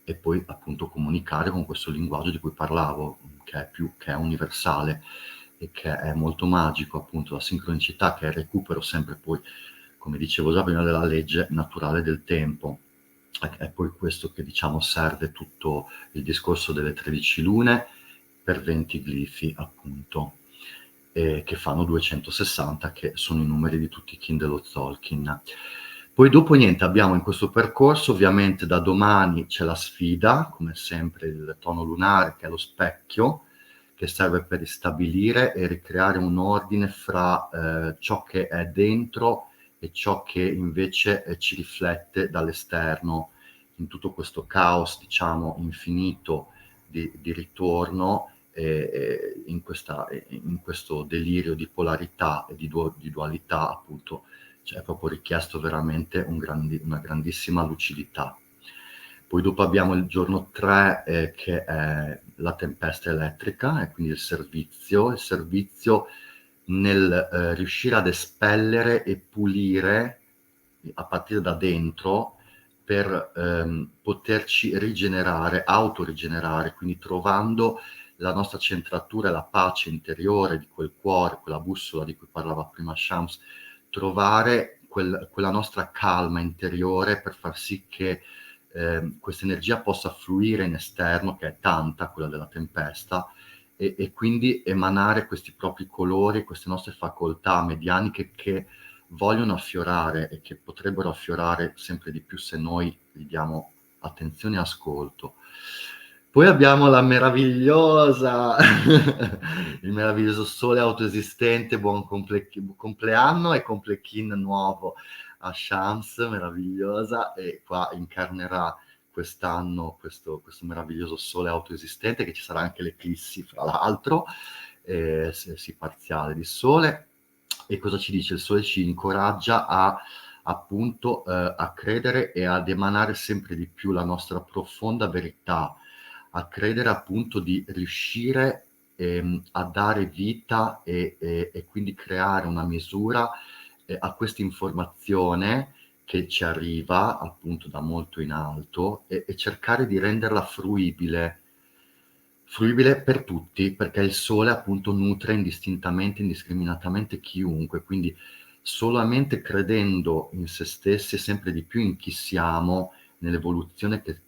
e poi appunto comunicare con questo linguaggio di cui parlavo, che è universale e che è molto magico, appunto, la sincronicità, che è il recupero sempre poi, come dicevo già prima, della legge naturale del tempo. È poi questo che, diciamo, serve tutto il discorso delle 13 lune per 20 glifi, appunto, che fanno 260, che sono i numeri di tutti i kin dello Tzolk'in. Poi dopo niente, abbiamo in questo percorso, ovviamente da domani c'è la sfida, come sempre il tono lunare, che è lo specchio, che serve per ristabilire e ricreare un ordine fra ciò che è dentro e ciò che invece ci riflette dall'esterno, in tutto questo caos, diciamo, infinito di ritorno, in questo delirio di polarità e di dualità, appunto, cioè è proprio richiesto veramente una grandissima lucidità. Poi dopo abbiamo il giorno 3 che è la tempesta elettrica, e quindi il servizio nel riuscire ad espellere e pulire a partire da dentro per poterci rigenerare, autorigenerare, quindi trovando la nostra centratura e la pace interiore di quel cuore, quella bussola di cui parlava prima Shams, trovare quella nostra calma interiore per far sì che questa energia possa fluire in esterno, che è tanta, quella della tempesta, e quindi emanare questi propri colori, queste nostre facoltà medianiche che vogliono affiorare e che potrebbero affiorare sempre di più se noi gli diamo attenzione e ascolto. Poi abbiamo la meravigliosa, il meraviglioso sole autoesistente, buon compleanno e complechin nuovo a Shams, meravigliosa, e qua incarnerà quest'anno questo meraviglioso sole autoesistente, che ci sarà anche l'eclissi fra l'altro, sì, parziale di sole. E cosa ci dice? Il sole ci incoraggia a appunto a credere e ad emanare sempre di più la nostra profonda verità, a credere appunto di riuscire a dare vita e quindi creare una misura a questa informazione che ci arriva appunto da molto in alto, e cercare di renderla fruibile per tutti, perché il sole appunto nutre indistintamente, indiscriminatamente chiunque, quindi solamente credendo in se stessi e sempre di più in chi siamo, nell'evoluzione che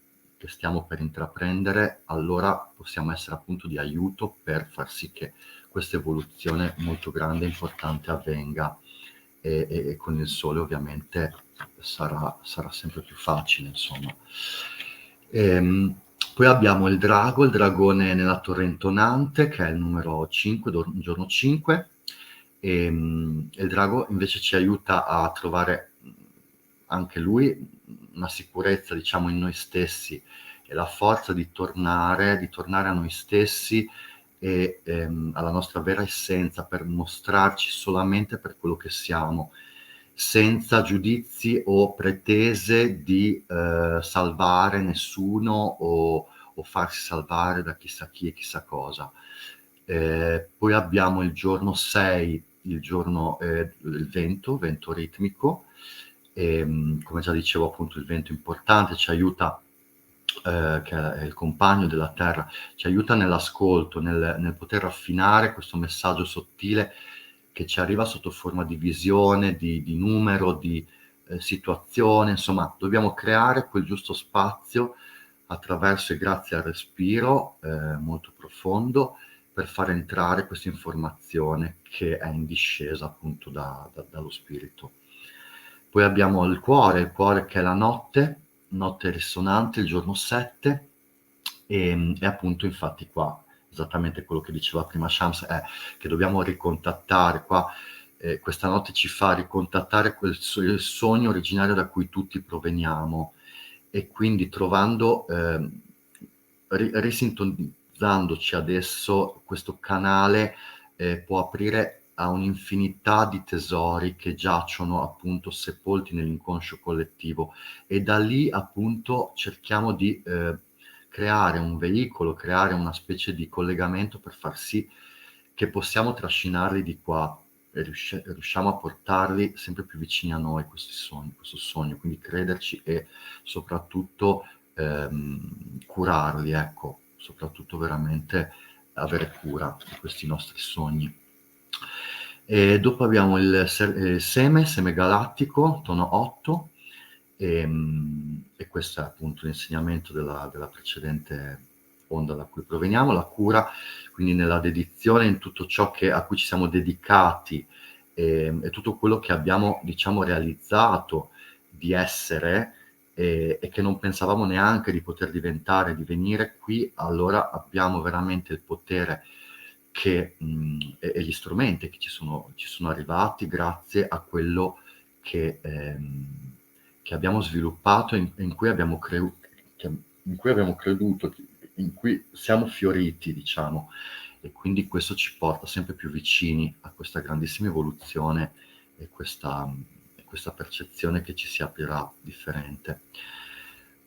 stiamo per intraprendere, allora possiamo essere appunto di aiuto per far sì che questa evoluzione molto grande e importante avvenga, e con il sole ovviamente sarà sempre più facile, insomma. Poi abbiamo il drago, il dragone nella torre intonante, che è il numero 5, giorno 5, e il drago invece ci aiuta a trovare anche lui una sicurezza, diciamo, in noi stessi, e la forza di tornare a noi stessi e alla nostra vera essenza, per mostrarci solamente per quello che siamo, senza giudizi o pretese di salvare nessuno o farsi salvare da chissà chi e chissà cosa. Poi abbiamo il giorno 6, il giorno il vento ritmico, come già dicevo appunto il vento importante ci aiuta, che è il compagno della terra, ci aiuta nell'ascolto, nel poter raffinare questo messaggio sottile che ci arriva sotto forma di visione, di numero, di situazione, insomma dobbiamo creare quel giusto spazio attraverso e grazie al respiro molto profondo, per far entrare questa informazione che è in discesa appunto dallo spirito. Poi abbiamo il cuore che è la notte risonante, il giorno 7, e appunto infatti qua esattamente quello che diceva prima Shams è che dobbiamo ricontattare qua, questa notte ci fa ricontattare il sogno originario da cui tutti proveniamo, e quindi trovando, risintonizzandoci adesso, questo canale può aprire a un'infinità di tesori che giacciono appunto sepolti nell'inconscio collettivo, e da lì appunto cerchiamo di creare un veicolo, creare una specie di collegamento per far sì che possiamo trascinarli di qua e riusciamo a portarli sempre più vicini a noi questo sogno, quindi crederci e soprattutto curarli, ecco, soprattutto veramente avere cura di questi nostri sogni. E dopo abbiamo il seme galattico, tono 8, e questo è appunto l'insegnamento della precedente onda da cui proveniamo, la cura, quindi nella dedizione, in tutto ciò a cui ci siamo dedicati, e tutto quello che abbiamo, diciamo, realizzato di essere, e che non pensavamo neanche di poter divenire qui, allora abbiamo veramente il potere e gli strumenti che ci sono arrivati grazie a quello che abbiamo sviluppato, in cui abbiamo creduto, in cui siamo fioriti, diciamo, e quindi questo ci porta sempre più vicini a questa grandissima evoluzione e questa percezione che ci si aprirà differente.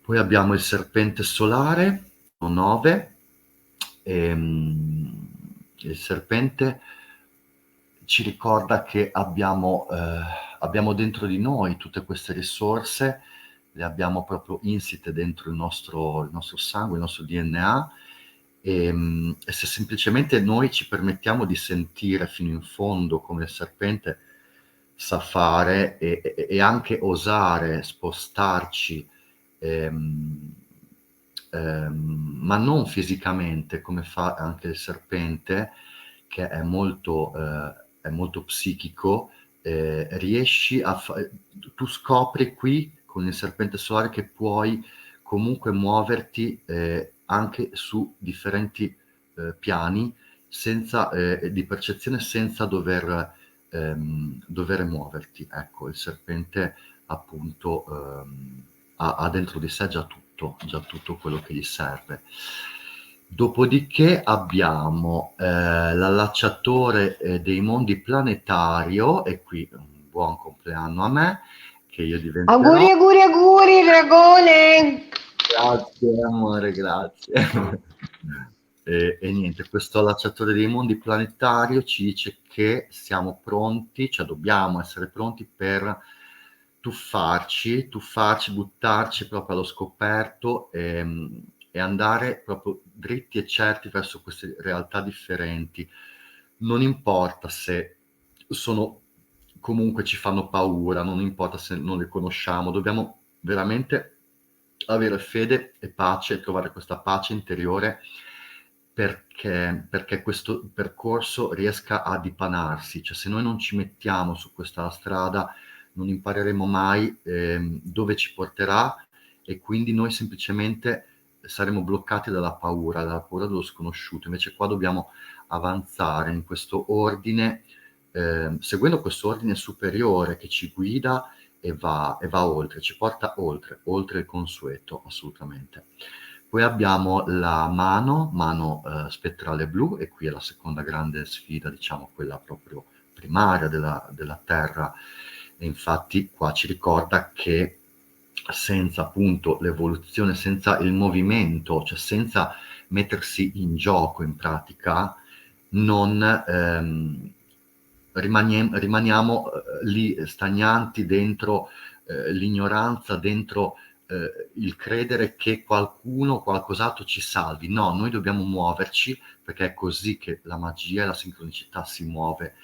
Poi abbiamo il serpente solare, 9, il serpente ci ricorda che abbiamo dentro di noi tutte queste risorse, le abbiamo proprio insite dentro il nostro sangue, il nostro DNA, e se semplicemente noi ci permettiamo di sentire fino in fondo come il serpente sa fare, e anche osare spostarci, ma non fisicamente come fa anche il serpente, che è molto psichico, riesci tu scopri qui con il serpente solare che puoi comunque muoverti anche su differenti piani senza, di percezione, senza dover muoverti. Ecco, il serpente appunto ha dentro di sé già tutto quello che gli serve. Dopodiché abbiamo l'allacciatore dei mondi planetario, e qui un buon compleanno a me, che io diventerò. Auguri, auguri, auguri, dragone! Grazie amore, grazie. E niente, questo allacciatore dei mondi planetario ci dice che siamo pronti, cioè dobbiamo essere pronti per tuffarci, buttarci proprio allo scoperto, e andare proprio dritti e certi verso queste realtà differenti. Non importa se sono, comunque ci fanno paura, non importa se non le conosciamo, dobbiamo veramente avere fede e pace, trovare questa pace interiore perché questo percorso riesca a dipanarsi. Cioè, se noi non ci mettiamo su questa strada non impareremo mai dove ci porterà, e quindi noi semplicemente saremo bloccati dalla paura dello sconosciuto. Invece qua dobbiamo avanzare in questo ordine, seguendo questo ordine superiore che ci guida e va oltre, ci porta oltre il consueto, assolutamente. Poi abbiamo la mano spettrale blu, e qui è la seconda grande sfida, diciamo quella proprio primaria della Terra, e infatti qua ci ricorda che senza appunto l'evoluzione, senza il movimento, cioè senza mettersi in gioco in pratica, non rimaniamo lì stagnanti dentro l'ignoranza, dentro il credere che qualcuno, qualcos'altro ci salvi. No, noi dobbiamo muoverci, perché è così che la magia e la sincronicità si muove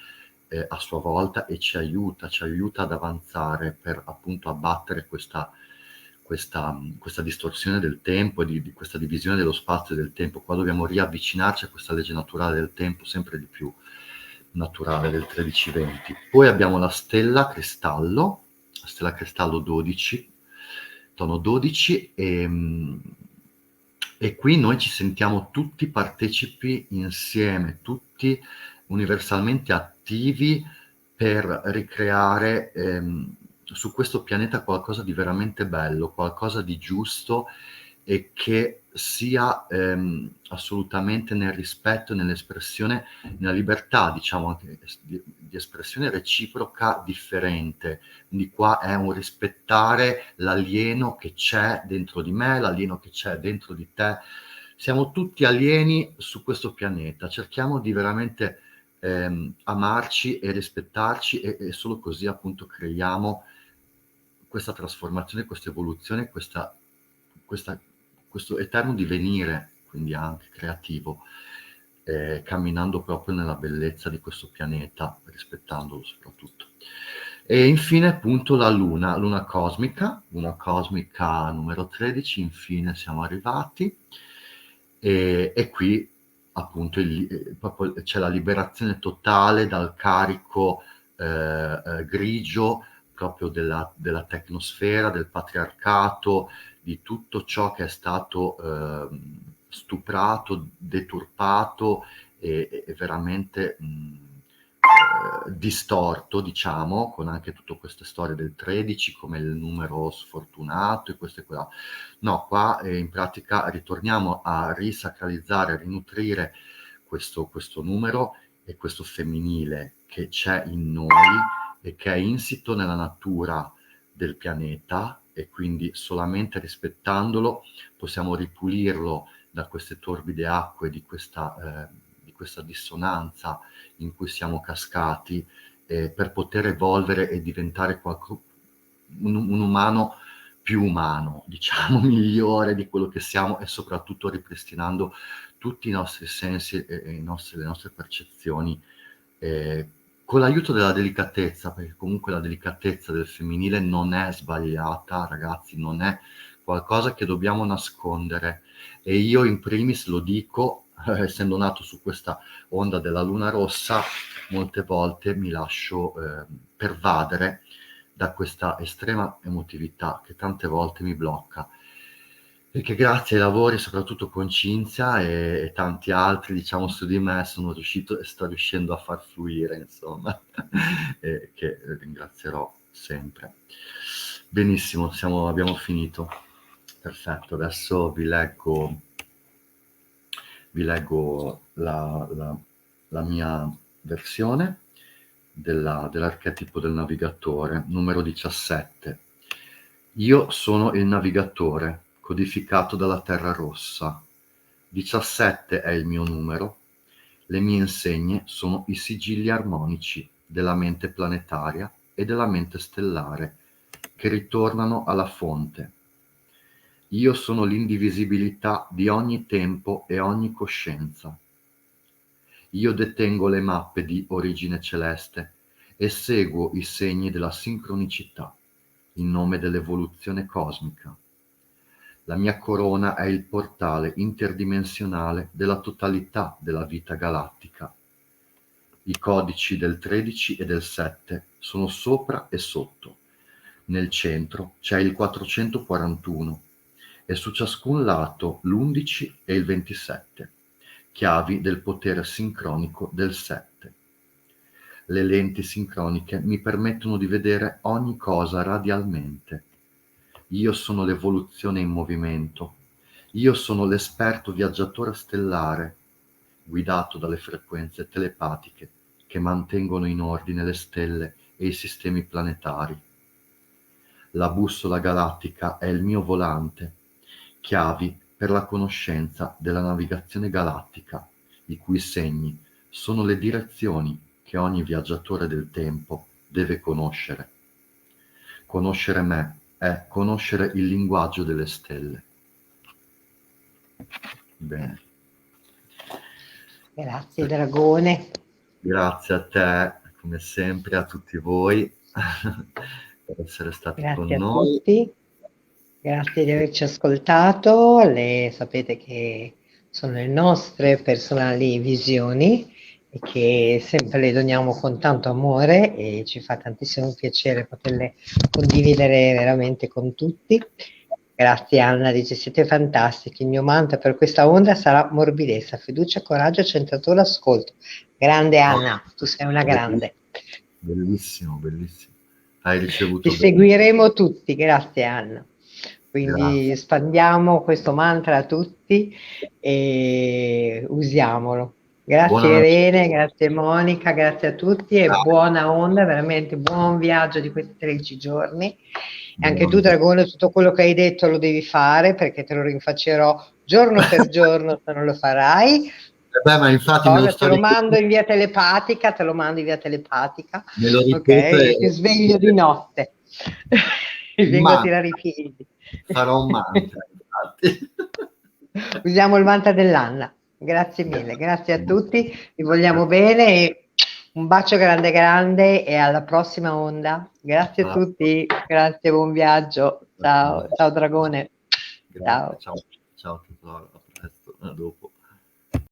a sua volta, e ci aiuta ad avanzare per appunto abbattere questa questa distorsione del tempo e di questa divisione dello spazio e del tempo. Qua dobbiamo riavvicinarci a questa legge naturale del tempo, sempre di più naturale, del 1320. Poi abbiamo la stella cristallo 12, tono 12, e qui noi ci sentiamo tutti partecipi insieme, tutti universalmente attivi per ricreare su questo pianeta qualcosa di veramente bello, qualcosa di giusto e che sia assolutamente nel rispetto e nell'espressione, nella libertà, diciamo, anche di espressione reciproca differente. Quindi qua è un rispettare l'alieno che c'è dentro di me, l'alieno che c'è dentro di te. Siamo tutti alieni su questo pianeta, cerchiamo di veramente amarci e rispettarci e solo così appunto creiamo questa trasformazione, questa evoluzione, questo eterno divenire, quindi anche creativo, camminando proprio nella bellezza di questo pianeta, rispettandolo soprattutto. E infine appunto la luna cosmica numero 13, infine siamo arrivati, e qui appunto proprio c'è la liberazione totale dal carico grigio proprio della tecnosfera, del patriarcato, di tutto ciò che è stato stuprato, deturpato e veramente distorto, diciamo, con anche tutte queste storie del 13 come il numero sfortunato e questo e quella. No, qua in pratica ritorniamo a risacralizzare, a rinutrire questo numero e questo femminile che c'è in noi e che è insito nella natura del pianeta, e quindi solamente rispettandolo possiamo ripulirlo da queste torbide acque di questa dissonanza in cui siamo cascati, per poter evolvere e diventare un umano più umano, diciamo, migliore di quello che siamo, e soprattutto ripristinando tutti i nostri sensi e le nostre percezioni, con l'aiuto della delicatezza, perché comunque la delicatezza del femminile non è sbagliata, ragazzi, non è qualcosa che dobbiamo nascondere. E io in primis lo dico, essendo nato su questa onda della luna rossa, molte volte mi lascio pervadere da questa estrema emotività che tante volte mi blocca, e che grazie ai lavori, soprattutto con Cinzia e tanti altri, diciamo, su di me, sono riuscito e sto riuscendo a far fluire, insomma, e che ringrazierò sempre. Benissimo, abbiamo finito. Perfetto, adesso vi leggo la mia versione dell'archetipo del navigatore, numero 17. Io sono il navigatore, codificato dalla Terra Rossa. 17 è il mio numero. Le mie insegne sono i sigilli armonici della mente planetaria e della mente stellare, che ritornano alla fonte. Io sono l'indivisibilità di ogni tempo e ogni coscienza. Io detengo le mappe di origine celeste e seguo i segni della sincronicità in nome dell'evoluzione cosmica. La mia corona è il portale interdimensionale della totalità della vita galattica. I codici del 13 e del 7 sono sopra e sotto. Nel centro c'è il 441 e su ciascun lato l'11 e il 27, chiavi del potere sincronico del 7. Le lenti sincroniche mi permettono di vedere ogni cosa radialmente. Io sono l'evoluzione in movimento. Io sono l'esperto viaggiatore stellare, guidato dalle frequenze telepatiche che mantengono in ordine le stelle e i sistemi planetari. La bussola galattica è il mio volante, chiavi per la conoscenza della navigazione galattica, i cui segni sono le direzioni che ogni viaggiatore del tempo deve conoscere. Conoscere me è conoscere il linguaggio delle stelle. Bene. Grazie Dragone. Grazie a te, come sempre, a tutti voi per essere stati con Grazie a noi. tutti. Grazie di averci ascoltato, le sapete che sono le nostre personali visioni e che sempre le doniamo con tanto amore e ci fa tantissimo piacere poterle condividere veramente con tutti. Grazie Anna, dice siete fantastici, il mio mantra per questa onda sarà morbidezza, fiducia, coraggio, centratura, ascolto. Grande Anna, tu sei una grande. Bellissimo, bellissimo. Hai Ti ricevuto bene. seguiremo tutti, grazie Anna. Quindi Grazie. espandiamo questo mantra a tutti e usiamolo. Grazie Buona Irene, grazie Monica, grazie a tutti e Dai, buona onda, veramente buon viaggio di questi 13 giorni. E anche tu, buona. Dragone, tutto quello che hai detto lo devi fare perché te lo rinfaccerò giorno per giorno se non lo farai. Beh, ma infatti me lo Cosa? Te sto lo mando ripetendo, in via telepatica, te lo mando in via telepatica, me lo ok? ripeto E ti sveglio di notte e un vengo a mantra, tirare i figli. farò un mantra, infatti. Usiamo il mantra dell'Anna. Grazie mille, grazie a tutti, vi vogliamo bene e un bacio grande grande e alla prossima onda. Grazie a Alla tutti, grazie, buon viaggio. prossima. Ciao, ciao Dragone. Grazie, Ciao. ciao, ciao tesoro, a presto, a dopo.